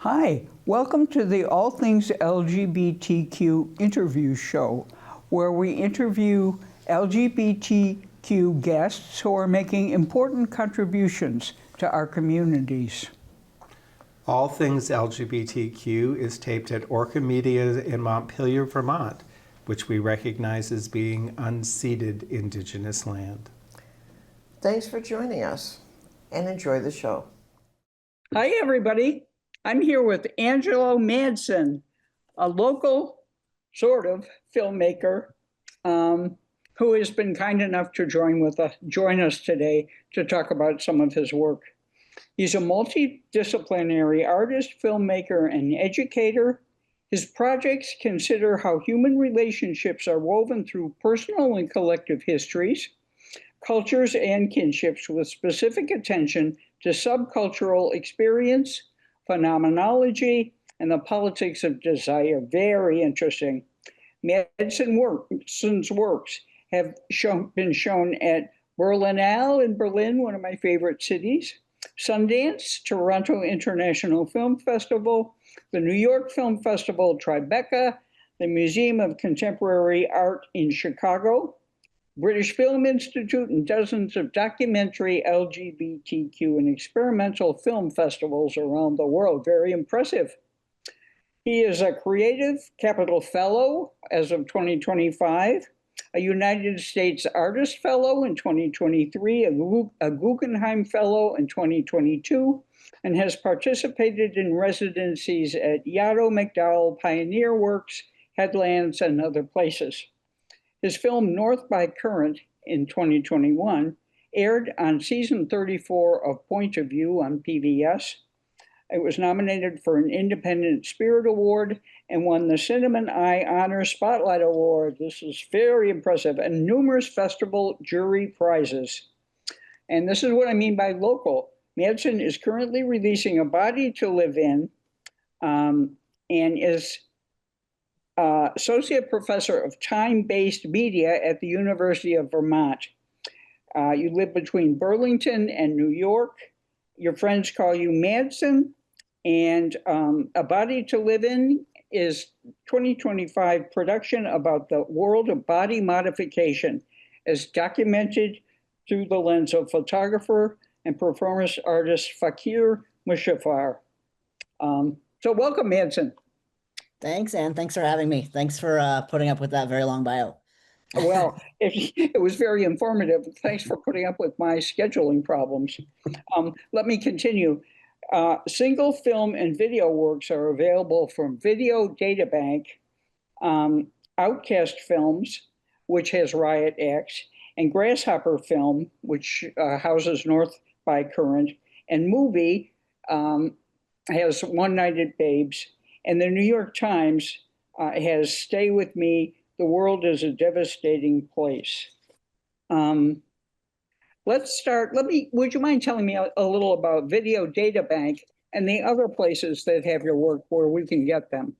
Hi, welcome to the All Things LGBTQ interview show, where we interview LGBTQ guests who are making important contributions to our communities. All Things LGBTQ is taped at Orca Media in Montpelier, Vermont, which we recognize as being unceded Indigenous land. Thanks for joining us and enjoy the show. Hi, everybody. I'm here with Angelo Madsen, a local sort of filmmaker who has been kind enough to join us today to talk about some of his work. He's a multidisciplinary artist, filmmaker, and educator. His projects consider how human relationships are woven through personal and collective histories, cultures, and kinships, with specific attention to subcultural experience, phenomenology, and the politics of desire. Very interesting. Madsen's works have been shown at Berlinale in Berlin, one of my favorite cities, Sundance, Toronto International Film Festival, the New York Film Festival, Tribeca, the Museum of Contemporary Art in Chicago, British Film Institute, and dozens of documentary, LGBTQ, and experimental film festivals around the world. Very impressive. He is a Creative Capital Fellow as of 2025, a United States Artist Fellow in 2023, a Guggenheim Fellow in 2022, and has participated in residencies at Yaddo McDowell Pioneer Works, Headlands, and other places. His film North by Current in 2021 aired on season 34 of Point of View on PBS. It was nominated for an Independent Spirit Award and won the Cinnamon Eye Honor Spotlight Award. This is very impressive, and numerous festival jury prizes. And this is what I mean by local. Madsen is currently releasing A Body to Live In and is Associate Professor of Time-Based Media at the University of Vermont. You live between Burlington and New York. Your friends call you Madsen, and A Body to Live In is 2025 production about the world of body modification as documented through the lens of photographer and performance artist Fakir Mushafar. So welcome, Madsen. Thanks, Anne. Thanks for having me. Thanks for putting up with that very long bio. Well, it was very informative. Thanks for putting up with my scheduling problems. Let me continue. Single film and video works are available from Video Databank, Outcast Films, which has Riot X, and Grasshopper Film, which houses North by Current, and Movie has One Night at Babes, and the New York Times has Stay With Me, The World is a Devastating Place. Let's start. Would you mind telling me a little about Video Databank and the other places that have your work where we can get them?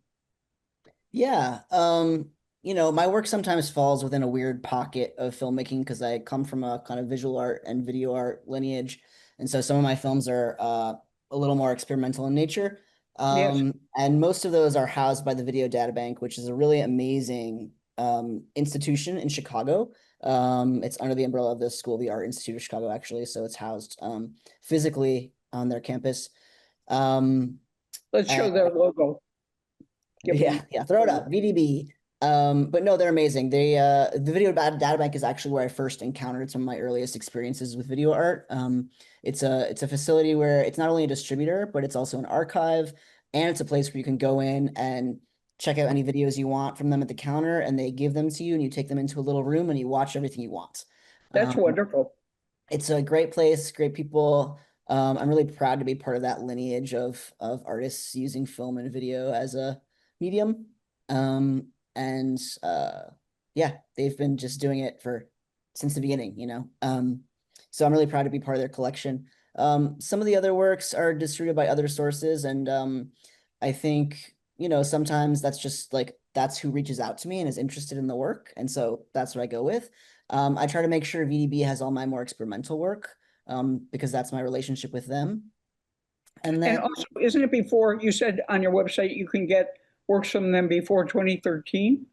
Yeah. My work sometimes falls within a weird pocket of filmmaking because I come from a kind of visual art and video art lineage. And so some of my films are a little more experimental in nature. Yes. And most of those are housed by the Video Databank, which is a really amazing institution in Chicago. It's under the umbrella of the School of the Art Institute of Chicago, actually. So it's housed physically on their campus. Let's show their logo. Yeah, throw it up, VDB. But no, they're amazing. The Video Databank is actually where I first encountered some of my earliest experiences with video art. It's a facility where it's not only a distributor, but it's also an archive, and it's a place where you can go in and check out any videos you want from them at the counter, and they give them to you, and you take them into a little room and you watch everything you want. That's wonderful. It's a great place, great people. I'm really proud to be part of that lineage of artists using film and video as a medium. Yeah, they've been just doing it since the beginning, so I'm really proud to be part of their collection. Some of the other works are distributed by other sources, and I think, sometimes that's just that's who reaches out to me and is interested in the work, and so that's what I go with. I try to make sure VDB has all my more experimental work, because that's my relationship with them. And And then also, isn't it before, you said on your website, you can get works from them before 2013?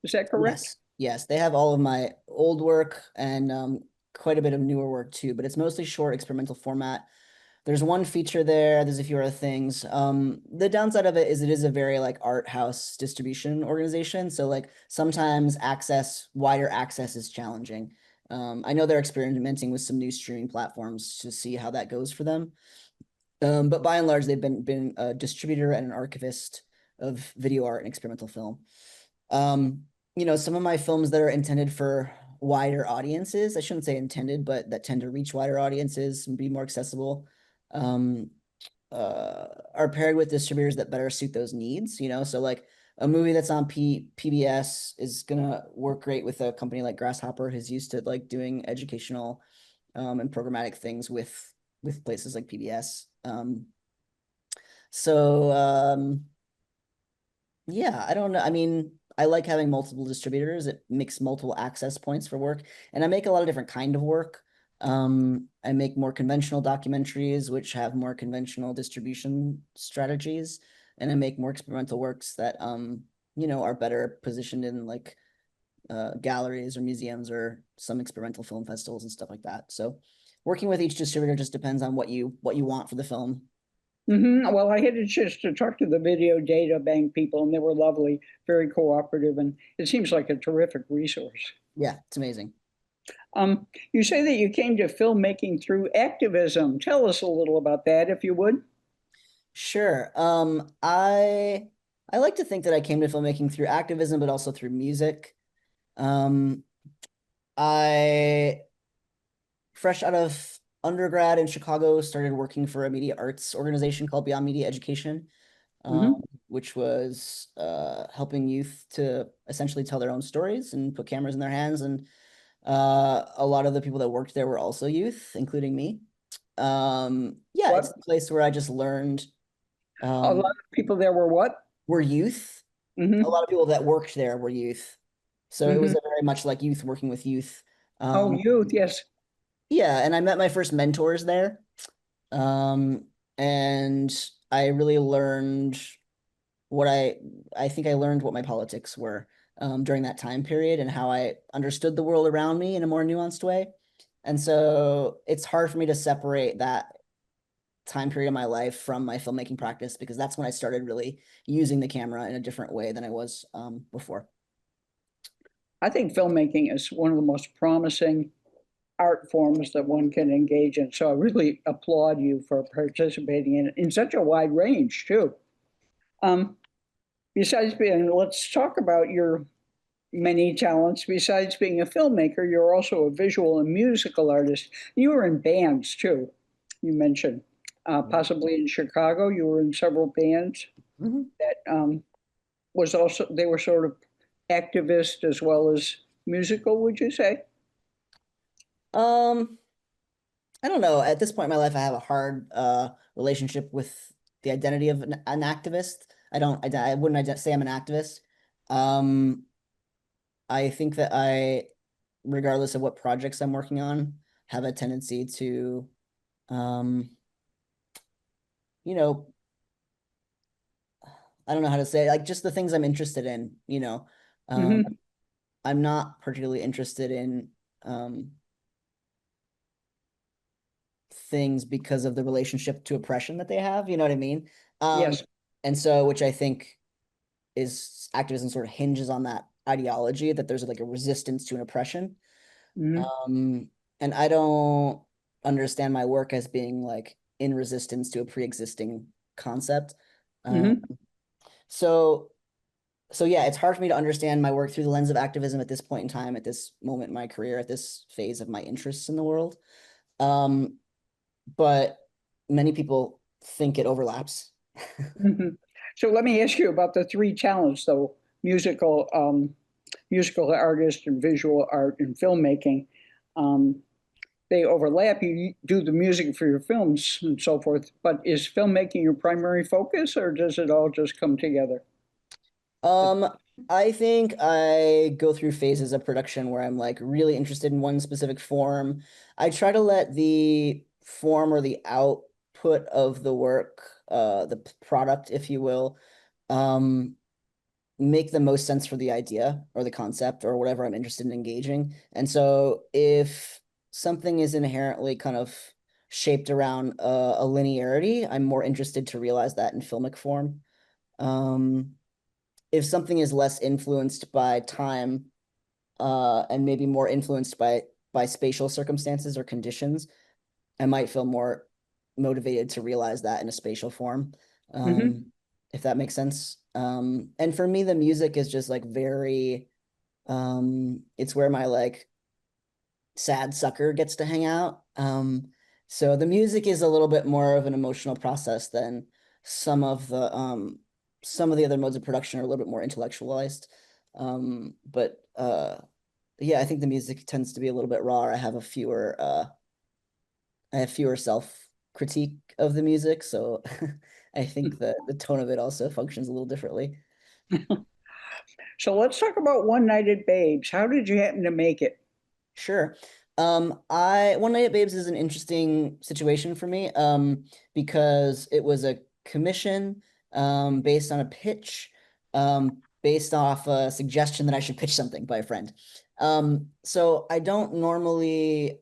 Is that correct? yes, yes, they have all of my old work and quite a bit of newer work too, but it's mostly short experimental format. There's one feature there. There's a few other things. The downside of it is a very like art house distribution organization. So like sometimes wider access is challenging. I know they're experimenting with some new streaming platforms to see how that goes for them. But by and large, they've been a distributor and an archivist of video art and experimental film. Some of my films that are intended for wider audiences, I shouldn't say intended, but that tend to reach wider audiences and be more accessible, um, are paired with distributors that better suit those needs. So like a movie that's on PBS is gonna work great with a company like Grasshopper, who's used to like doing educational and programmatic things with places like PBS. So yeah, I don't know. I mean, I like having multiple distributors. It makes multiple access points for work, and I make a lot of different kind of work. I make more conventional documentaries, which have more conventional distribution strategies, and I make more experimental works that are better positioned in like galleries or museums or some experimental film festivals and stuff like that. So working with each distributor just depends on what you want for the film. Well, I had a chance to talk to the video data bank people, and they were lovely, very cooperative, and it seems like a terrific resource. Yeah, it's amazing. You say that you came to filmmaking through activism. Tell us a little about that, if you would. Sure. I like to think that I came to filmmaking through activism, but also through music. Um, I fresh out of undergrad in Chicago started working for a media arts organization called Beyond Media Education, um, Hmm. which was helping youth to essentially tell their own stories and put cameras in their hands. And a lot of the people that worked there were also youth, including me. Yeah, it's What? a place where I just learned. A lot Um, of people there were what? were youth. A Hmm. lot of people that worked there were youth. So it was Hmm. a very much like youth working with youth. Oh, youth, yes. Yeah, and I met my first mentors there. Um, and I really learned what I think I learned what my politics were during that time period and how I understood the world around me in a more nuanced way. And so it's hard for me to separate that time period of my life from my filmmaking practice because that's when I started really using the camera in a different way than I was before. I think filmmaking is one of the most promising art forms that one can engage in. So I really applaud you for participating in such a wide range, too. Um, Besides being, let's talk about your many talents. Besides being a filmmaker, you're also a visual and musical artist. You were in bands too, you mentioned. Possibly in Chicago, you were in several bands Mhm. that was also, they were sort of activist as well as musical, would you say? Um, I don't know. At this point in my life, I have a hard relationship with the identity of an activist. I wouldn't say I'm an activist. Um, I think that regardless of what projects I'm working on, have a tendency to, um, you know, I don't know how to say it, like just the things I'm interested in, Hmm. I'm not particularly interested in things because of the relationship to oppression that they have, you know what I mean? Um, Yes. and so, which I think is activism sort of hinges on that ideology that there's like a resistance to an oppression. Hmm. Um, and I don't understand my work as being like in resistance to a pre-existing concept. Um, Hmm. so so yeah, it's hard for me to understand my work through the lens of activism at this point in time, at this moment in my career, at this phase of my interests in the world. Um, but many people think it overlaps. Hmm. So let me ask you about the three talents, though: musical, musical artist, and visual art and filmmaking. Um, they overlap. You do the music for your films and so forth, but is filmmaking your primary focus, or does it all just come together? Um, I think I go through phases of production where I'm like really interested in one specific form. I try to let the form or the output output of the work, the product, if you will, make the most sense for the idea or the concept or whatever I'm interested in engaging. And so if something is inherently kind of shaped around a linearity, I'm more interested to realize that in filmic form. If something is less influenced by time, and maybe more influenced by spatial circumstances or conditions, I might feel more motivated to realize that in a spatial form, Mhm. if that makes sense. And for me, the music is just like very, it's where my like sad sucker gets to hang out. So the music is a little bit more of an emotional process than some of the other modes of production are a little bit more intellectualized. But yeah, I think the music tends to be a little bit raw. I have fewer self critique of the music, so I think that the tone of it also functions a little differently. So let's talk about One Night at Babes. How did you happen to make it? Sure. I One Night at Babes is an interesting situation for me, because it was a commission, based on a pitch, based off a suggestion that I should pitch something by a friend. So I don't normally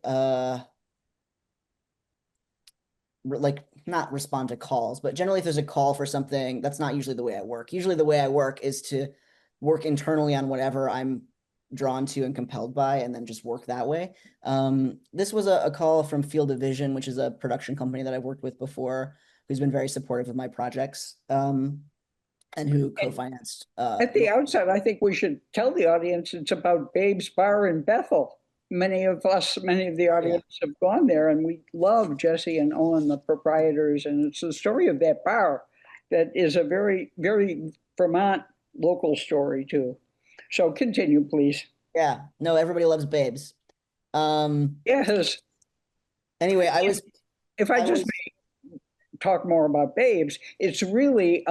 like not respond to calls, but generally if there's a call for something, that's not usually the way I work. Usually the way I work is to work internally on whatever I'm drawn to and compelled by, and then just work that way. This was a call from Field of Vision, which is a production company that I've worked with before, who's been very supportive of my projects, and who co-financed. At the outset, I think we should tell the audience it's about Babe's Bar in Bethel. Many of the Yeah. audience have gone there, and we love Jesse and Owen, the proprietors, and it's the story of that bar that is a very, very Vermont local story too. So continue, please. Yeah, no, everybody loves Babes. Um, Yes, anyway, if I I just was, talk more about Babes, it's really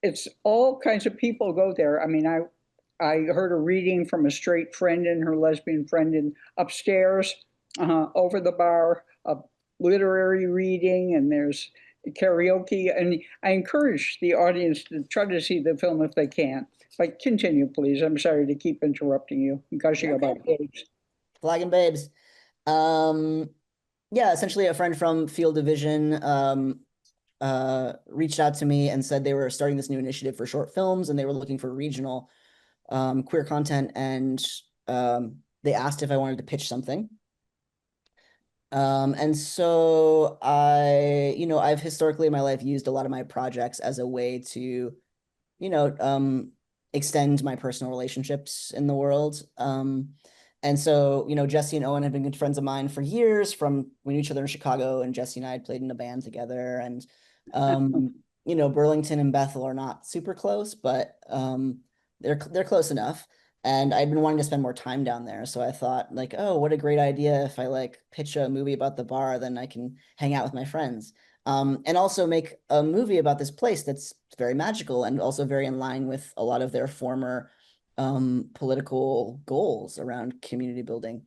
it's all kinds of people go there. I mean, I heard a reading from a straight friend and her lesbian friend in upstairs, over the bar, a literary reading, and there's karaoke. And I encourage the audience to try to see the film if they can. But continue, please. I'm sorry to keep interrupting you, gushing you're okay. about Babes. Flagging Babes. Um, yeah, essentially a friend from Field Division reached out to me and said they were starting this new initiative for short films and they were looking for regional queer content, and they asked if I wanted to pitch something. And so I've historically in my life used a lot of my projects as a way to, you know, extend my personal relationships in the world. And so, Jesse and Owen have been good friends of mine for years. From we knew each other in Chicago, and Jesse and I had played in a band together. And, Burlington and Bethel are not super close, but they're close enough. And I'd been wanting to spend more time down there. So I thought, like, oh, what a great idea if I like pitch a movie about the bar, then I can hang out with my friends. And also make a movie about this place that's very magical and also very in line with a lot of their former political goals around community building.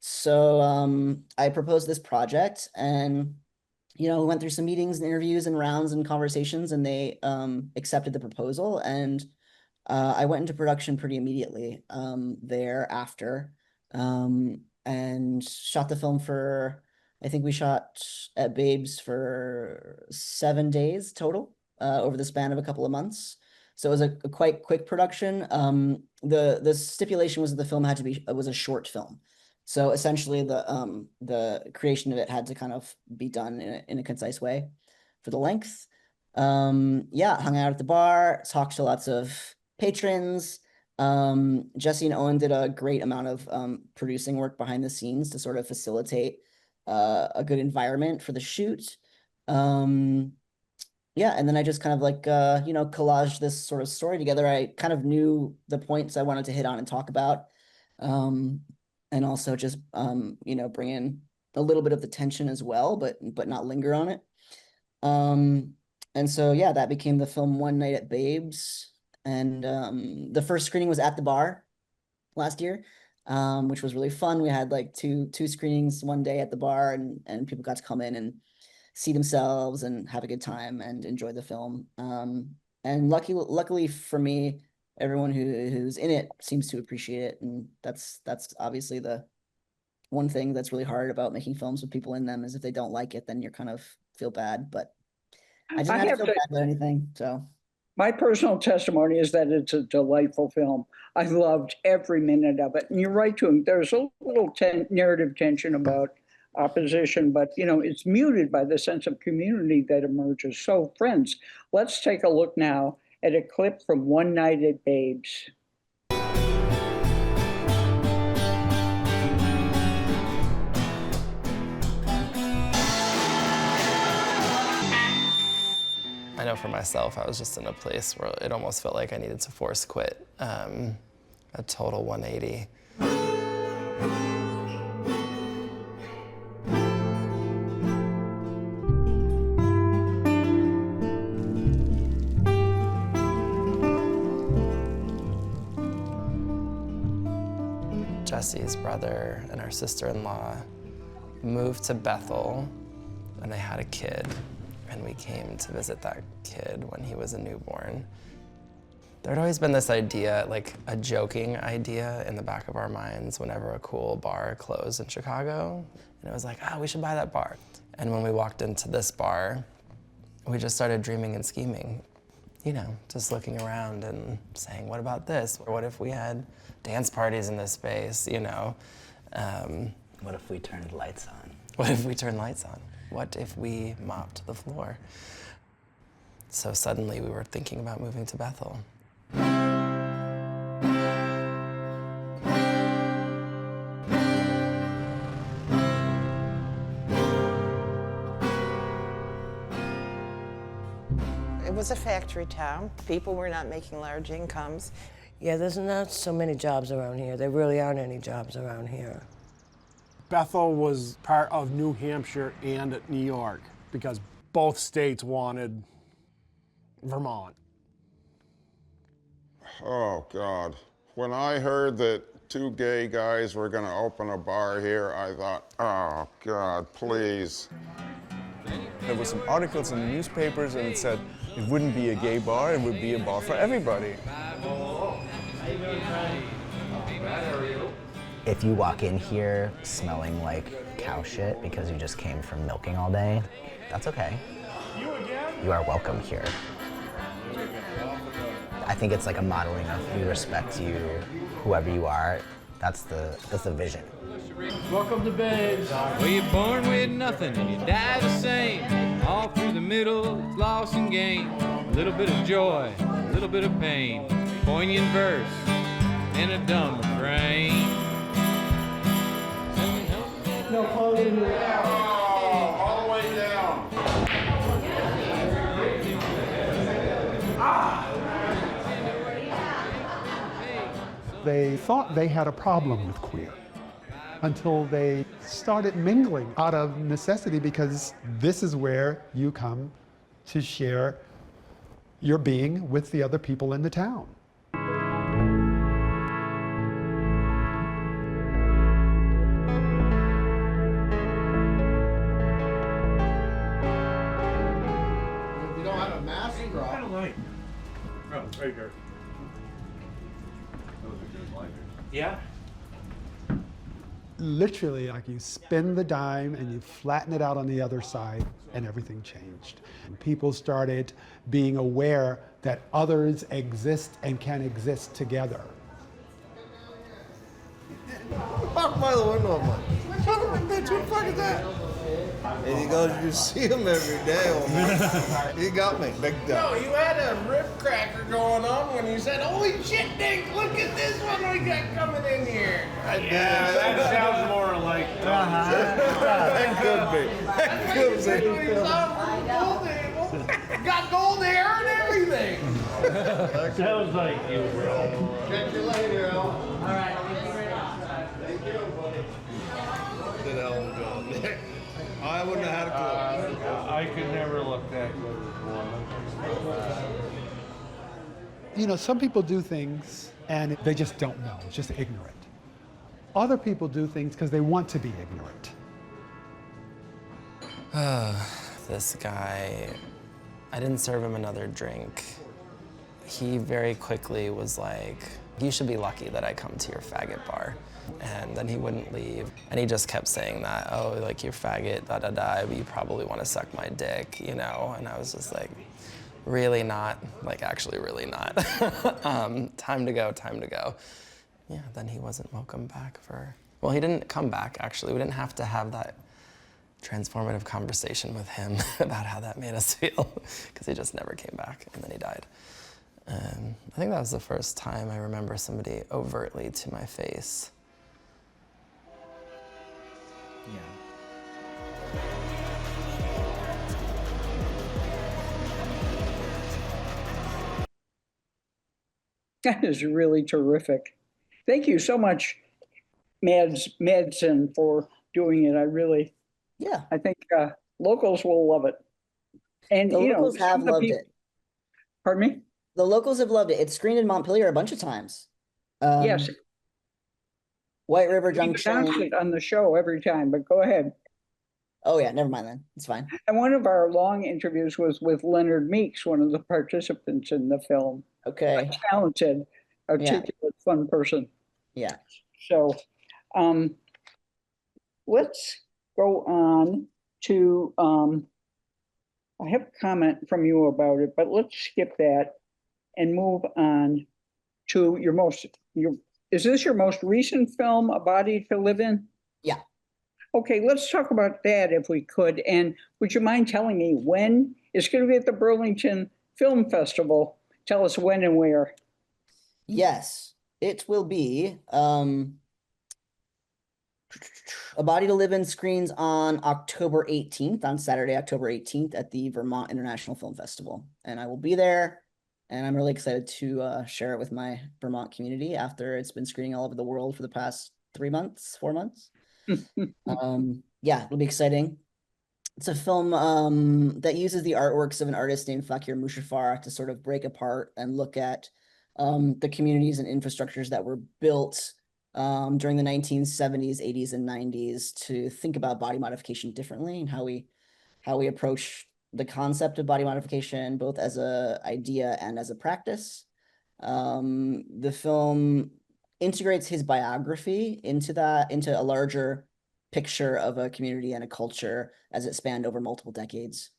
So I proposed this project, and we went through some meetings and interviews and rounds and conversations, and they accepted the proposal, and I went into production pretty immediately thereafter, and shot the film for, I think we shot at Babes for 7 days total, over the span of a couple of months. So it was a quite quick production. The stipulation was that the film had to be was a short film. So essentially the creation of it had to kind of be done in a concise way for the length. Yeah, hung out at the bar, talked to lots of patrons. Jesse and Owen did a great amount of producing work behind the scenes to sort of facilitate a good environment for the shoot. Yeah, and then I just kind of like collaged this sort of story together. I kind of knew the points I wanted to hit on and talk about, um, and also just bring in a little bit of the tension as well, but not linger on it. Um, and so yeah, that became the film One Night at Babes. And the first screening was at the bar last year, which was really fun. We had like two screenings one day at the bar, and people got to come in and see themselves and have a good time and enjoy the film. And luckily for me, everyone who's in it seems to appreciate it, and that's obviously the one thing that's really hard about making films with people in them, is if they don't like it, then you're kind of feel bad. But I didn't have to feel bad about anything. So my personal testimony is that it's a delightful film. I loved every minute of it. And you're right, too. There's a little narrative tension about opposition, but it's muted by the sense of community that emerges. So, friends, let's take a look now at a clip from One Night at Babes. I know for myself, I was just in a place where it almost felt like I needed to force quit. A total 180. Jesse's brother and our sister-in-law moved to Bethel, and they had a kid. And we came to visit that kid when he was a newborn. There had always been this idea, like a joking idea in the back of our minds whenever a cool bar closed in Chicago. And it was like, we should buy that bar. And when we walked into this bar, we just started dreaming and scheming. Just looking around and saying, what about this? Or what if we had dance parties in this space, What if we turned lights on? What if we turned lights on? What if we mopped the floor? So suddenly we were thinking about moving to Bethel. It was a factory town. People were not making large incomes. Yeah, there's not so many jobs around here. There really aren't any jobs around here. Bethel was part of New Hampshire and New York because both states wanted Vermont. Oh, God. When I heard that two gay guys were going to open a bar here, I thought, oh, God, please. There were some articles in the newspapers, and it said it wouldn't be a gay bar, it would be a bar for everybody. If you walk in here smelling like cow shit because you just came from milking all day, that's okay. You are welcome here. I think it's like a modeling of we respect you, whoever you are. That's the vision. Welcome to Babes. Well, you're born with nothing and you die the same. All through the middle, it's loss and gain. A little bit of joy, a little bit of pain. Poignant verse and a dumb refrain. No, closing it out. All the way down. They thought they had a problem with queer until they started mingling out of necessity, because this is where you come to share your being with the other people in the town. You don't have a mask drop. Kind of light. Oh, right here. Yeah. Literally, like, you spin the dime and you flatten it out on the other side, and everything changed. And people started being aware that others exist and can exist together. Walk by the window, I'm like, son of a bitch, what the fuck is that? And he goes, you see him every day, almost. He got me, big time. No, you had a rip cracker going on when you said, holy shit, Dink, look at this one we got coming in here. Yeah, that sounds more like. That could be. That could Exactly be. what he saw from the pool table. Got gold hair and everything. Sounds like you, bro. Catch you later, Al. All right, thank you very much. Thank you, buddy. Did Ellen go? I wouldn't have had a clue. I could never look that good as a woman. You know, some people do things and they just don't know, just ignorant. Other people do things because they want to be ignorant. This guy, I didn't serve him another drink. He very quickly was like, you should be lucky that I come to your faggot bar. And then he wouldn't leave. And he just kept saying that, oh, like, you're faggot, da da da, but you probably want to suck my dick, you know? And I was just like, really not, like, actually really not. Time to go, time to go. Yeah, then he wasn't welcome back for, well, he didn't come back, actually. We didn't have to have that transformative conversation with him about how that made us feel, because he just never came back, and then he died. I think that was the first time I remember somebody overtly to my face. Yeah. That is really terrific. Thank you so much, Madsen, for doing it. I think locals will love it. And The you know, locals have some of the loved people, it. pardon me? The locals have loved it. It's screened in Montpelier a bunch of times. Yes. White River We announce Junction. it on the show every time, but go ahead. Oh yeah, never mind then. It's fine. And one of our long interviews was with Leonard Meeks, one of the participants in the film. Okay. A talented, articulate, fun person. Yeah. So let's go on to, I have a comment from you about it, but let's skip that and move on to is this your most recent film, A Body to Live In? Yeah. Okay, let's talk about that if we could. And would you mind telling me when? It's going to be at the Burlington Film Festival. Tell us when and where. Yes, it will be. A Body to Live In screens on October 18th, on Saturday, October 18th at the Vermont International Film Festival. And I will be there. And I'm really excited to share it with my Vermont community after it's been screening all over the world for the past 4 months. Yeah, it'll be exciting. It's a film that uses the artworks of an artist named Fakir Musafar to sort of break apart and look at the communities and infrastructures that were built during the 1970s, 80s, and 90s to think about body modification differently and how we approach the concept of body modification, both as a idea and as a practice. The film integrates his biography into a larger picture of a community and a culture as it spanned over multiple decades.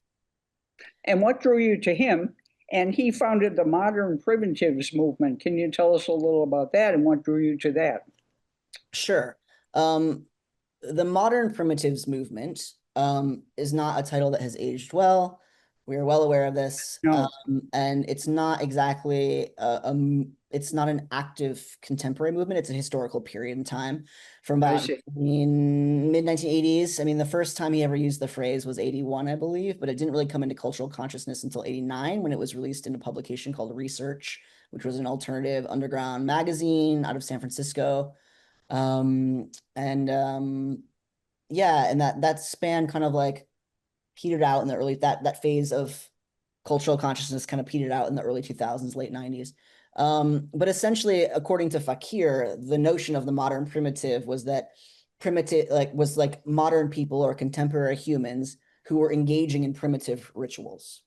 And what drew you to him? And he founded the modern primitives movement. Can you tell us a little about that and what drew you to that? Sure. The modern primitives movement is not a title that has aged well. We are well aware of this. No. And it's not exactly it's not an active contemporary movement. It's a historical period in time from about mid-1980s. I mean, the first time he ever used the phrase was 81, I believe, but it didn't really come into cultural consciousness until 89 when it was released in a publication called Research, which was an alternative underground magazine out of San Francisco. Yeah, and that span kind of like petered out in the early, that phase of cultural consciousness kind of petered out in the early 2000s, late 90s. But essentially, according to Fakir, the notion of the modern primitive was that was like modern people or contemporary humans who were engaging in primitive rituals.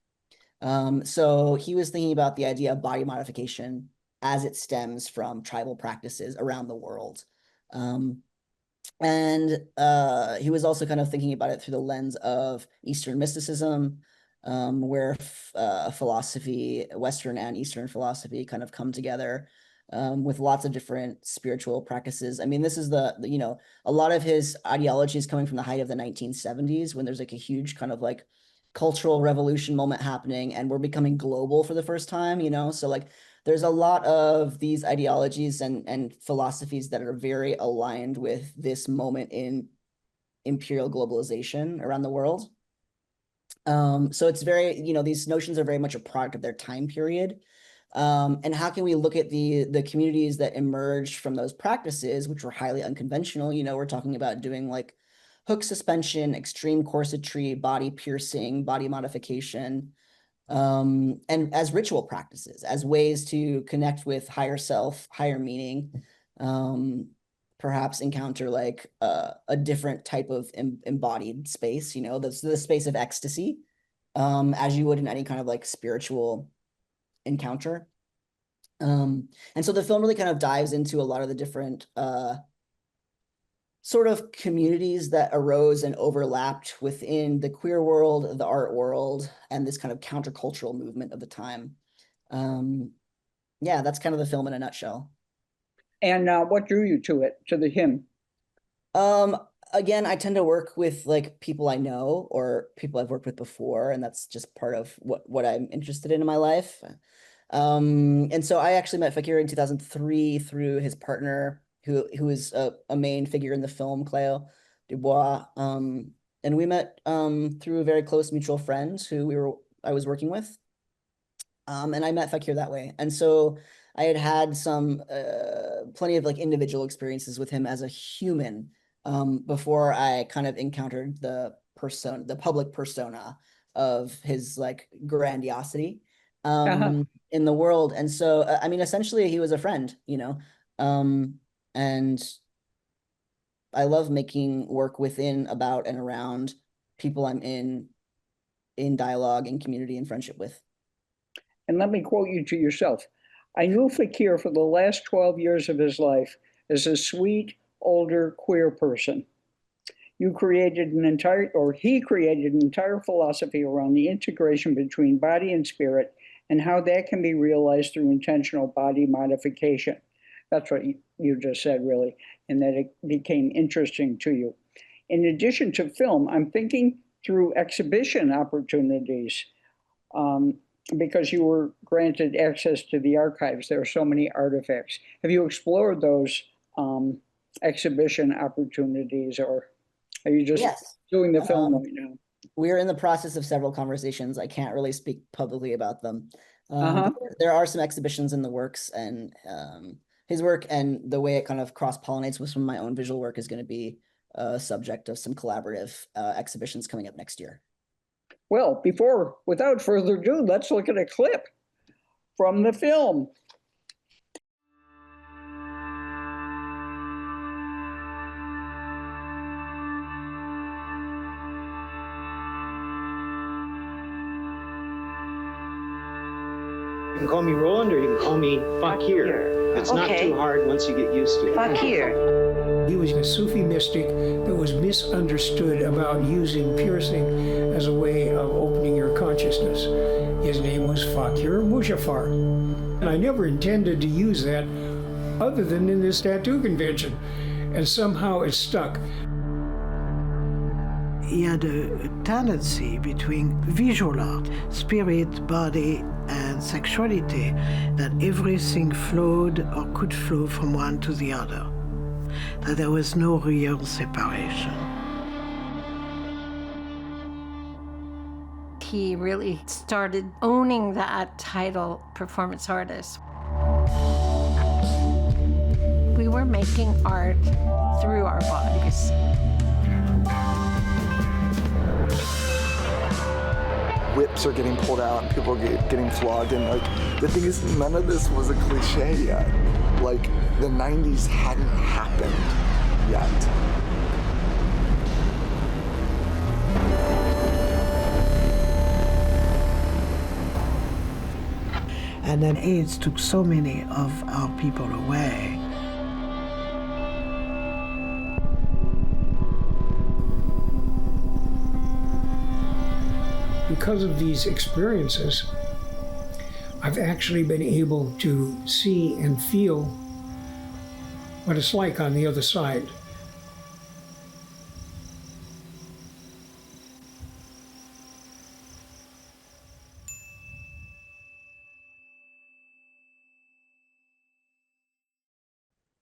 So he was thinking about the idea of body modification as it stems from tribal practices around the world. He was also kind of thinking about it through the lens of Eastern mysticism, where philosophy, Western and Eastern philosophy kind of come together with lots of different spiritual practices. I mean, this is a lot of his ideology is coming from the height of the 1970s when there's like a huge kind of like cultural revolution moment happening and we're becoming global for the first time, so like there's a lot of these ideologies and philosophies that are very aligned with this moment in imperial globalization around the world. So it's very, these notions are very much a product of their time period. And how can we look at the communities that emerged from those practices, which were highly unconventional? We're talking about doing like hook suspension, extreme corsetry, body piercing, body modification, and as ritual practices, as ways to connect with higher self, higher meaning, perhaps encounter like a different type of embodied space, the space of ecstasy. as you would in any kind of like spiritual encounter. And so the film really kind of dives into a lot of the different sort of communities that arose and overlapped within the queer world, the art world, and this kind of countercultural movement of the time. Yeah, that's kind of the film in a nutshell. And what drew you to it, to the hymn? Again, I tend to work with like people I know or people I've worked with before, and that's just part of what I'm interested in my life. And so I actually met Fakir in 2003 through his partner, who is a main figure in the film, Cleo Dubois. And we met through a very close mutual friend who I was working with. And I met Fakir that way. And so I had had some plenty of like individual experiences with him as a human before I kind of encountered the public persona of his like grandiosity in the world. And so, I mean, essentially he was a friend, you know, and I love making work within, about, and around people I'm in dialogue and community and friendship with. And let me quote you to yourself. I knew Fakir for the last 12 years of his life as a sweet, older, queer person. He created an entire philosophy around the integration between body and spirit and how that can be realized through intentional body modification. That's what you just said, really, and that it became interesting to you. In addition to film, I'm thinking through exhibition opportunities. Because you were granted access to the archives, there are so many artifacts. Have you explored those exhibition opportunities, or are you just doing the film right now? We're in the process of several conversations. I can't really speak publicly about them. There are some exhibitions in the works, and his work and the way it kind of cross-pollinates with some of my own visual work is going to be a subject of some collaborative exhibitions coming up next year. Well, without further ado, let's look at a clip from the film. You can call me Roland or you can call me Fakir. It's not too hard once you get used to it. Fakir. He was a Sufi mystic that was misunderstood about using piercing as a way of opening your consciousness. His name was Fakir Muzaffar. And I never intended to use that other than in this tattoo convention. And somehow it stuck. He had a tendency between visual art, spirit, body, and sexuality, that everything flowed or could flow from one to the other, that there was no real separation. He really started owning that title, performance artist. We were making art through our bodies. Whips are getting pulled out and people are getting flogged, and like the thing is, none of this was a cliche yet. Like the 90s hadn't happened yet. And then AIDS took so many of our people away. Because of these experiences, I've actually been able to see and feel what it's like on the other side.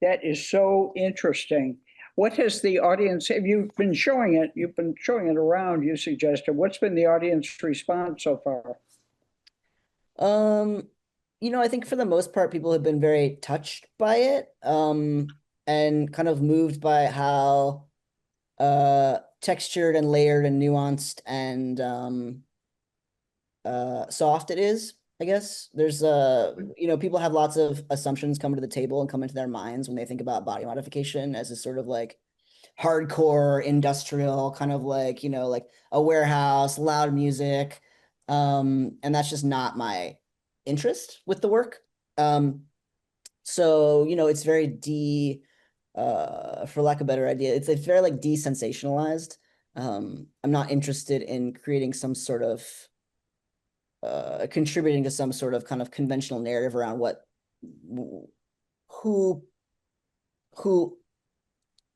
That is so interesting. What has the audience, have you been showing it? You've been showing it around, you suggested. What's been the audience response so far? You know, I think for the most part, people have been very touched by it, and kind of moved by how textured and layered and nuanced and soft it is, I guess. There's you know, people have lots of assumptions come to the table and come into their minds when they think about body modification as a sort of like hardcore industrial kind of like, you know, like a warehouse, loud music, And that's just not my interest with the work. So, you know, it's very for lack of a better idea, it's very like desensationalized. I'm not interested in creating some sort of contributing to some sort of kind of conventional narrative around what who who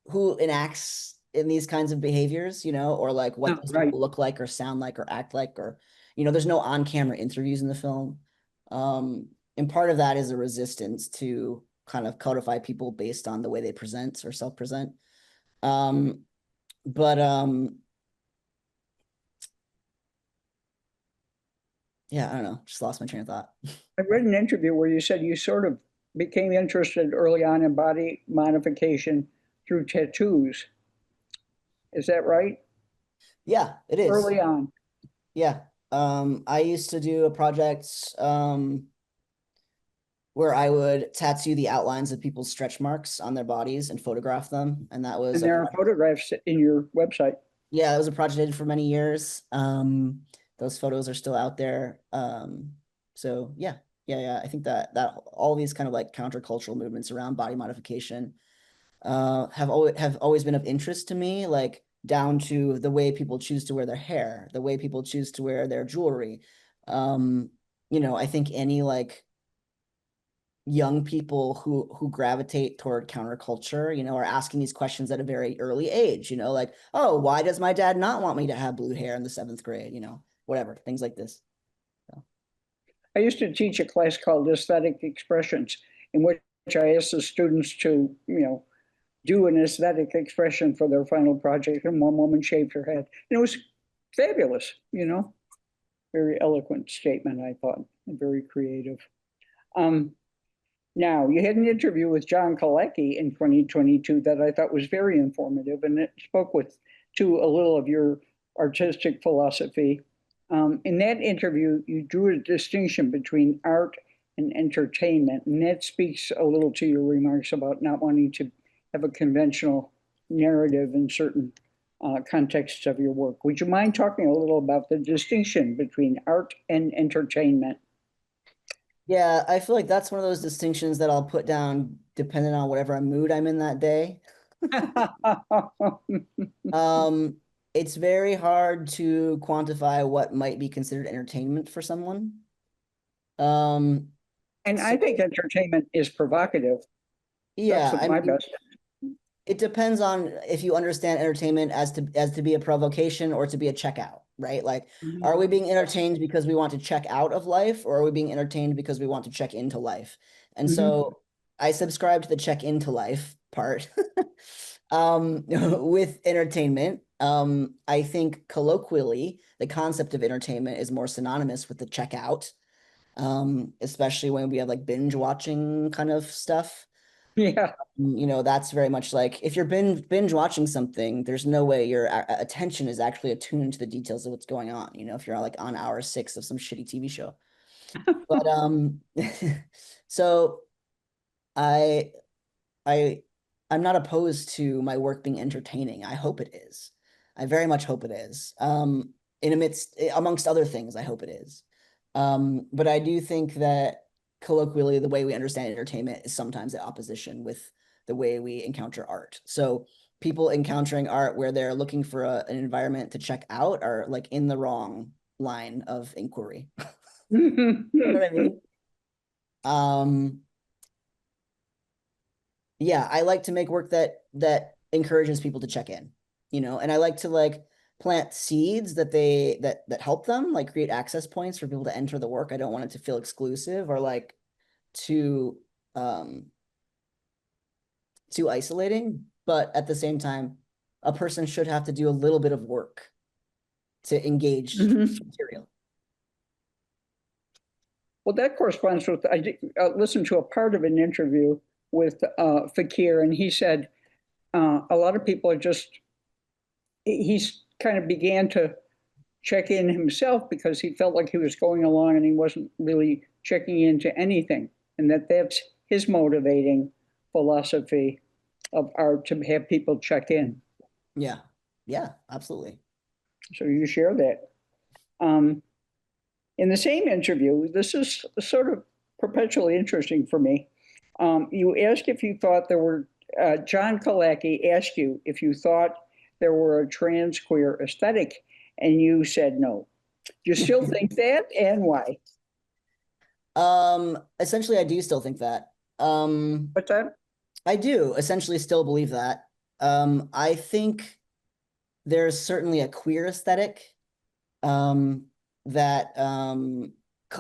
who enacts in these kinds of behaviors, you know, or like what those people look like or sound like or act like, or, you know, there's no on-camera interviews in the film. And part of that is a resistance to kind of codify people based on the way they present or self-present. But yeah, I don't know, just lost my train of thought. I read an interview where you said you sort of became interested early on in body modification through tattoos. Is that right? Yeah, it is. Early on. Yeah. I used to do a project where I would tattoo the outlines of people's stretch marks on their bodies and photograph them. And that was And there are photographs in your website. yeah, it was a project I did for many years. Those photos are still out there. So yeah. I think that all these kind of like countercultural movements around body modification have always been of interest to me, like down to the way people choose to wear their hair, the way people choose to wear their jewelry. You know, I think any like young people who gravitate toward counterculture, you know, are asking these questions at a very early age, you know, like, oh, why does my dad not want me to have blue hair in the 7th grade? You know, whatever, things like this. So. I used to teach a class called Aesthetic Expressions, in which I asked the students to, you know, do an aesthetic expression for their final project, and one woman shaved her head. And it was fabulous, you know, very eloquent statement, I thought, and very creative. Now, you had an interview with John Kalecki in 2022 that I thought was very informative, and it spoke to a little of your artistic philosophy. In that interview, you drew a distinction between art and entertainment, and that speaks a little to your remarks about not wanting to have a conventional narrative in certain contexts of your work. Would you mind talking a little about the distinction between art and entertainment? Yeah, I feel like that's one of those distinctions that I'll put down depending on whatever mood I'm in that day. It's very hard to quantify what might be considered entertainment for someone. And I think entertainment is provocative. Yeah, that's my best. It depends on if you understand entertainment as to be a provocation or to be a checkout, right? Like, are we being entertained because we want to check out of life, or are we being entertained because we want to check into life? And so I subscribe to the check into life part. With entertainment, I think colloquially, the concept of entertainment is more synonymous with the checkout, especially when we have like binge watching kind of stuff. Yeah. You know, that's very much like if you're binge watching something, there's no way your attention is actually attuned to the details of what's going on. You know, if you're like on hour 6 of some shitty TV show. But so I'm not opposed to my work being entertaining. I hope it is. I very much hope it is. Amongst other things, I hope it is. But I do think that colloquially, the way we understand entertainment is sometimes at opposition with the way we encounter art. So people encountering art where they're looking for an environment to check out are like in the wrong line of inquiry. You know what I mean? Yeah, I like to make work that encourages people to check in, you know, and I like to like plant seeds that help them, like create access points for people to enter the work. I don't want it to feel exclusive or like too isolating, but at the same time, a person should have to do a little bit of work to engage material. Well, that corresponds with, I listened to a part of an interview with Fakir, and he said a lot of people are just, he's kind of began to check in himself because he felt like he was going along and he wasn't really checking into anything, and that's his motivating philosophy of art, to have people check in. Yeah, absolutely. So you share that. In the same interview, this is sort of perpetually interesting for me. You asked if you thought there were, John Kalaki asked you if you thought there were a trans queer aesthetic, and you said no. Do you still think that, and why? Essentially, I do still think that. What's that? I do essentially still believe that. I think there's certainly a queer aesthetic that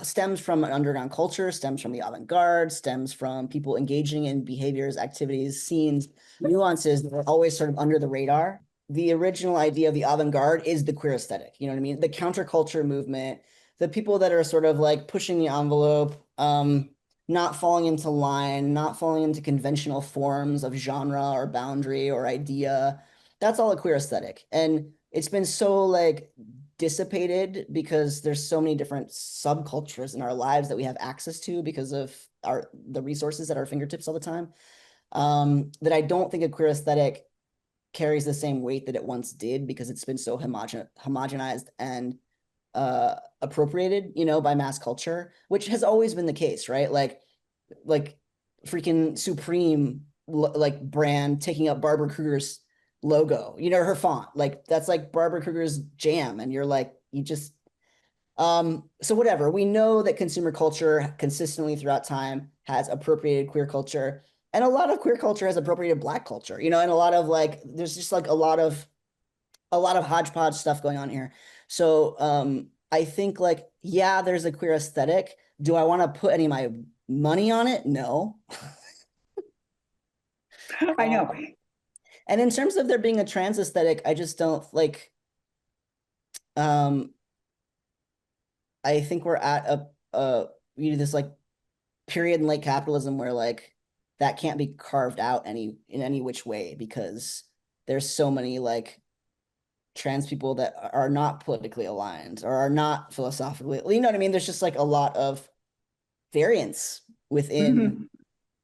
stems from an underground culture, stems from the avant-garde, stems from people engaging in behaviors, activities, scenes, nuances that are always sort of under the radar. The original idea of the avant-garde is the queer aesthetic. You know what I mean? The counterculture movement, the people that are sort of like pushing the envelope, not falling into line, not falling into conventional forms of genre or boundary or idea. That's all a queer aesthetic. And it's been so like dissipated because there's so many different subcultures in our lives that we have access to because of the resources at our fingertips all the time. That I don't think a queer aesthetic carries the same weight that it once did because it's been so homogenized and appropriated, you know, by mass culture, which has always been the case, right? Like freaking Supreme like brand taking up Barbara Kruger's logo, you know, her font, like that's like Barbara Kruger's jam, and you're like, you just so whatever. We know that consumer culture consistently throughout time has appropriated queer culture, and a lot of queer culture has appropriated Black culture, you know, and a lot of like there's just like a lot of hodgepodge stuff going on here. So I think like, yeah, there's a queer aesthetic. Do I want to put any of my money on it? No. I know. And in terms of there being a trans aesthetic, I just don't like, I think we're at this like period in late capitalism where like that can't be carved out in any which way because there's so many like trans people that are not politically aligned or are not philosophically, you know what I mean? There's just like a lot of variance within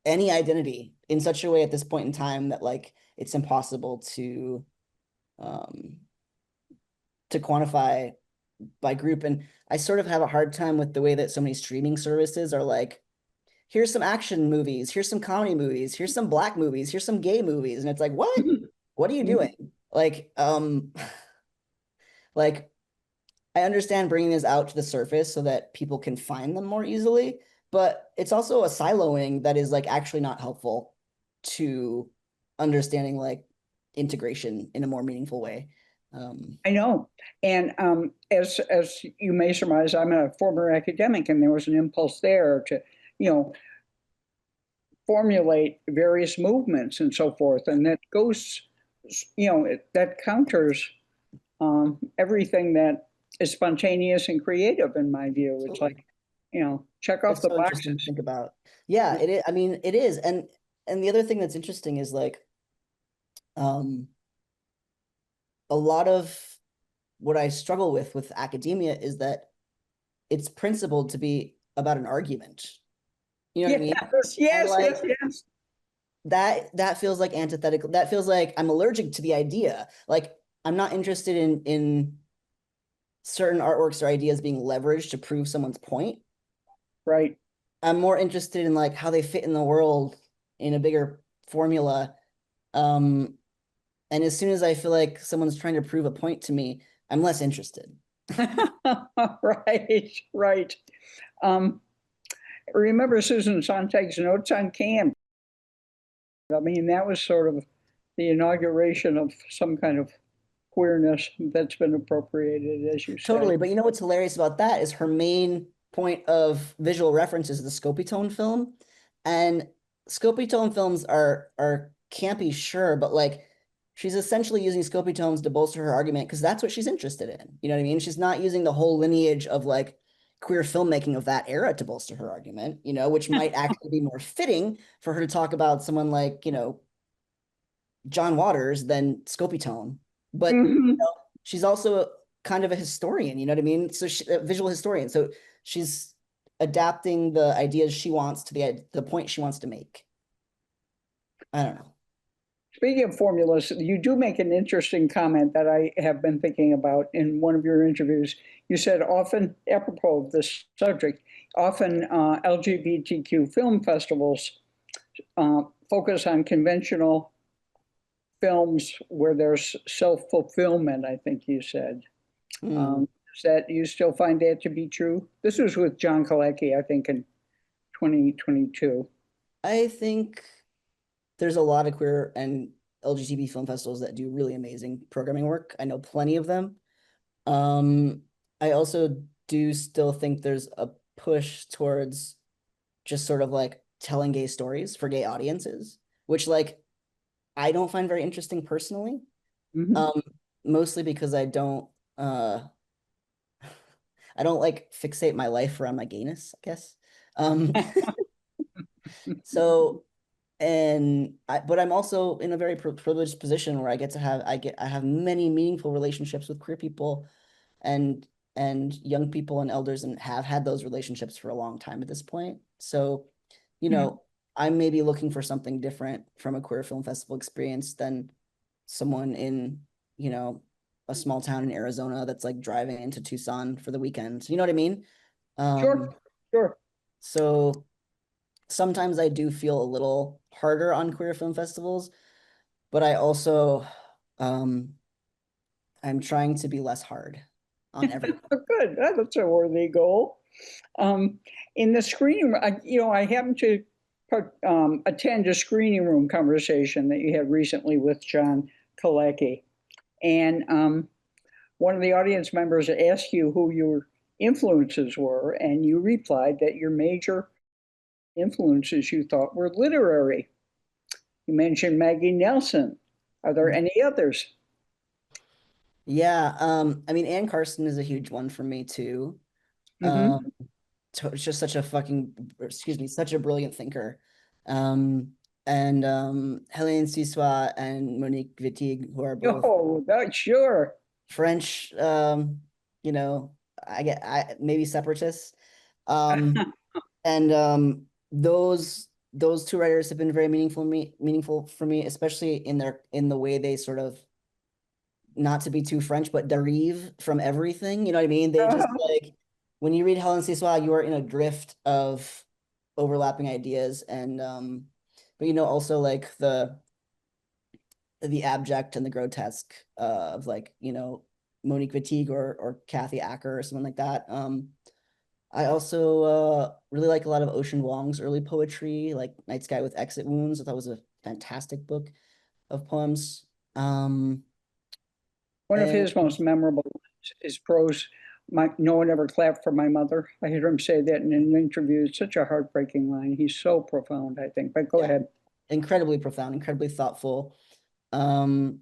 any identity in such a way at this point in time that like it's impossible to quantify by group. And I sort of have a hard time with the way that so many streaming services are like, here's some action movies, here's some comedy movies, here's some Black movies, here's some gay movies. And it's like, what are you doing? Like, like I understand bringing this out to the surface so that people can find them more easily, but it's also a siloing that is like actually not helpful to understanding like integration in a more meaningful way. I know. And as you may surmise, I'm a former academic, and there was an impulse there to, you know, formulate various movements and so forth. And that goes, you know, that counters everything that is spontaneous and creative, in my view. It's like, you know, check off It's the so interesting boxes. to think about. Yeah, it is. I mean, it is. And the other thing that's interesting is like, a lot of what I struggle with academia is that it's principled to be about an argument. You know what I mean? Yes, like, yes. That feels like antithetical. That feels like I'm allergic to the idea. Like I'm not interested in certain artworks or ideas being leveraged to prove someone's point. Right. I'm more interested in like how they fit in the world in a bigger formula. And as soon as I feel like someone's trying to prove a point to me, I'm less interested. Right. Remember Susan Sontag's notes on camp? I mean, that was sort of the inauguration of some kind of queerness that's been appropriated, as you say. Totally. But you know what's hilarious about that is her main point of visual reference is the Scopitone film. And Scopitone films are campy, sure, but like she's essentially using Scopitones to bolster her argument because that's what she's interested in. You know what I mean? She's not using the whole lineage of like queer filmmaking of that era to bolster her argument, you know, which might actually be more fitting for her to talk about someone like, you know, John Waters than Scopitone. But you know, she's also kind of a historian, you know what I mean? So she, a visual historian. So she's adapting the ideas she wants to the point she wants to make. I don't know. Speaking of formulas, you do make an interesting comment that I have been thinking about in one of your interviews. You said often, apropos of this subject, often LGBTQ film festivals focus on conventional films where there's self-fulfillment, I think you said. Is that, you still find that to be true? This was with John Kalecki, I think, in 2022. I think there's a lot of queer and LGBT film festivals that do really amazing programming work. I know plenty of them. I also do still think there's a push towards just sort of like telling gay stories for gay audiences, which like I don't find very interesting personally. Mostly because I don't like fixate my life around my gayness, I guess. So, but I'm also in a very privileged position where I get to have I have many meaningful relationships with queer people and young people and elders, and have had those relationships for a long time at this point. So, you know, I'm maybe looking for something different from a queer film festival experience than someone in, you know, a small town in Arizona that's like driving into Tucson for the weekend. You know what I mean? Sure. So sometimes I do feel a little harder on queer film festivals, but I also I'm trying to be less hard on everyone. Good. That's a worthy goal. In the screening room, I happened to attend a screening room conversation that you had recently with John Kalecki. And one of the audience members asked you who your influences were, and you replied that your major influences you thought were literary. You mentioned Maggie Nelson. Are there any others? Yeah, I mean, Anne Carson is a huge one for me too. It's just such a such a brilliant thinker. And Hélène Sissois and Monique Wittig, who are both that's sure French, you know, I maybe separatists. And those two writers have been very meaningful for me, especially in the way they sort of, not to be too French, but derive from everything. You know what I mean? They just like, when you read Hélène Sissois, you are in a drift of overlapping ideas, and but you know, also like the abject and the grotesque of like, you know, Monique Wittig or Kathy Acker or something like that. I also really like a lot of Ocean Vuong's early poetry, like Night Sky with Exit Wounds. I thought was a fantastic book of poems. One of his most memorable is prose. No one ever clapped for my mother. I heard him say that in an interview. It's such a heartbreaking line. He's so profound, I think. But go ahead. Incredibly profound, incredibly thoughtful. You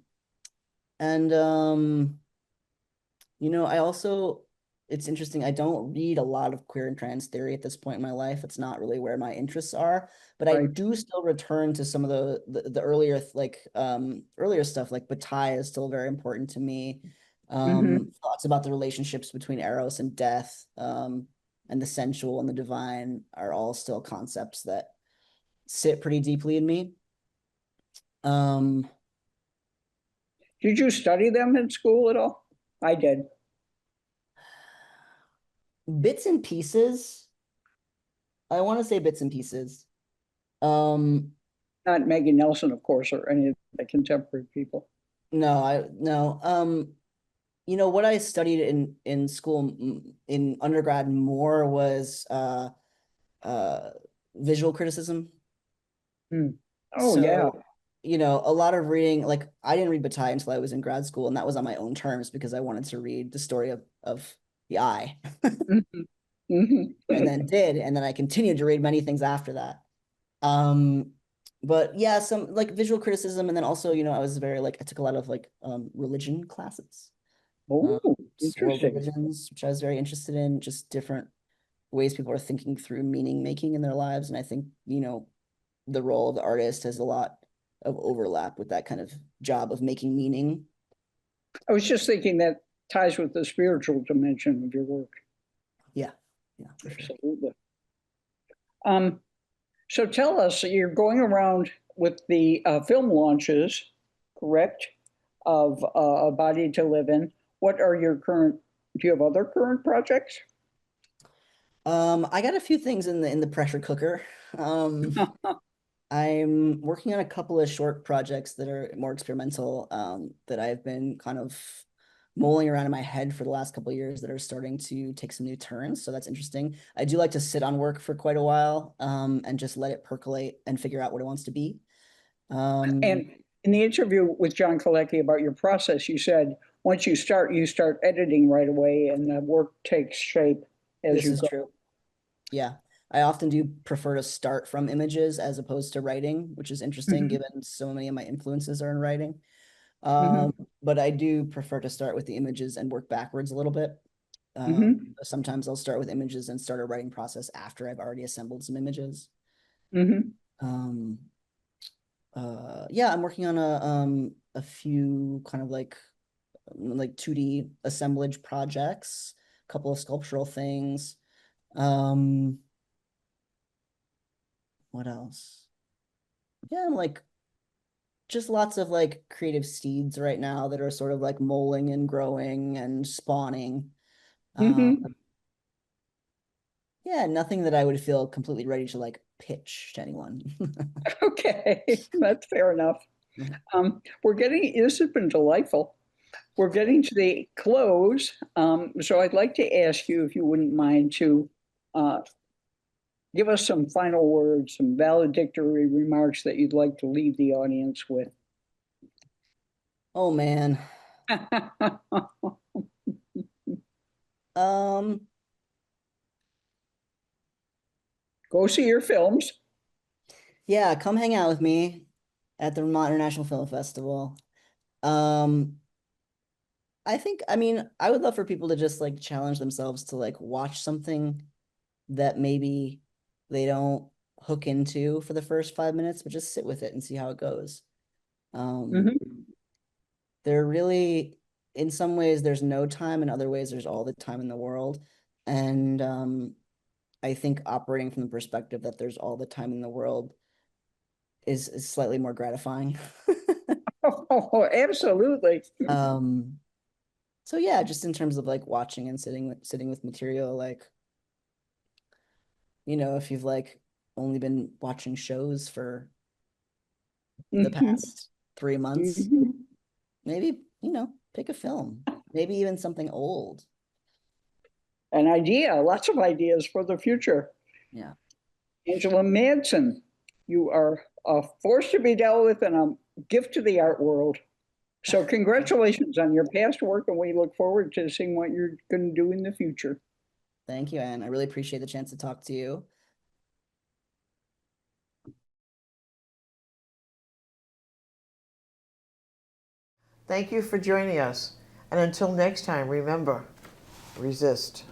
know, I also, it's interesting, I don't read a lot of queer and trans theory at this point in my life. It's not really where my interests are, but I do still return to some of the earlier earlier stuff, like Bataille is still very important to me. Thoughts about the relationships between Eros and death, and the sensual and the divine are all still concepts that sit pretty deeply in me. Did you study them in school at all? I did. Bits and pieces. I want to say bits and pieces. Not Maggie Nelson, of course, or any of the contemporary people. No. You know, what I studied in school, in undergrad more was visual criticism. Yeah. You know, a lot of reading, like I didn't read Bataille until I was in grad school, and that was on my own terms because I wanted to read the story of the eye. And then I continued to read many things after that. But yeah, some like visual criticism, and then also, you know, I was very like, I took a lot of like religion classes. Oh, World interesting. religions, which I was very interested in, just different ways people are thinking through meaning making in their lives. And I think, you know, the role of the artist has a lot of overlap with that kind of job of making meaning. I was just thinking that ties with the spiritual dimension of your work. Yeah, for absolutely. So tell us, you're going around with the film launches, correct, of A Body to Live In, what are your current, do you have other current projects? I got a few things in the pressure cooker. I'm working on a couple of short projects that are more experimental, that I've been kind of mulling around in my head for the last couple of years that are starting to take some new turns. So that's interesting. I do like to sit on work for quite a while, and just let it percolate and figure out what it wants to be. And in the interview with John Kalecki about your process, you said once you start editing right away, and the work takes shape as This you is go. true. Yeah. I often do prefer to start from images as opposed to writing, which is interesting given so many of my influences are in writing. But I do prefer to start with the images and work backwards a little bit. Sometimes I'll start with images and start a writing process after I've already assembled some images. Yeah, I'm working on a few kind of like 2D assemblage projects, a couple of sculptural things. What else? Yeah, I'm like just lots of like creative seeds right now that are sort of like molding and growing and spawning. Yeah, nothing that I would feel completely ready to like pitch to anyone. Okay, that's fair enough. This has been delightful. We're getting to the close. So I'd like to ask you if you wouldn't mind to give us some final words, some valedictory remarks that you'd like to leave the audience with. Oh man. Go see your films. Yeah, come hang out with me at the Vermont International Film Festival. I mean, I would love for people to just like challenge themselves to like watch something that maybe they don't hook into for the first 5 minutes, but just sit with it and see how it goes. They're really, in some ways, there's no time, in other ways, there's all the time in the world. And I think operating from the perspective that there's all the time in the world is slightly more gratifying. Oh, absolutely. So yeah, just in terms of like watching and sitting with material, like, if you've like only been watching shows for the past 3 months, maybe, pick a film, maybe even something old. An idea, lots of ideas for the future. Yeah. Angela Madsen, you are a force to be dealt with and a gift to the art world. So congratulations on your past work, and we look forward to seeing what you're going to do in the future. Thank you, Anne. I really appreciate the chance to talk to you. Thank you for joining us. And until next time, remember, resist.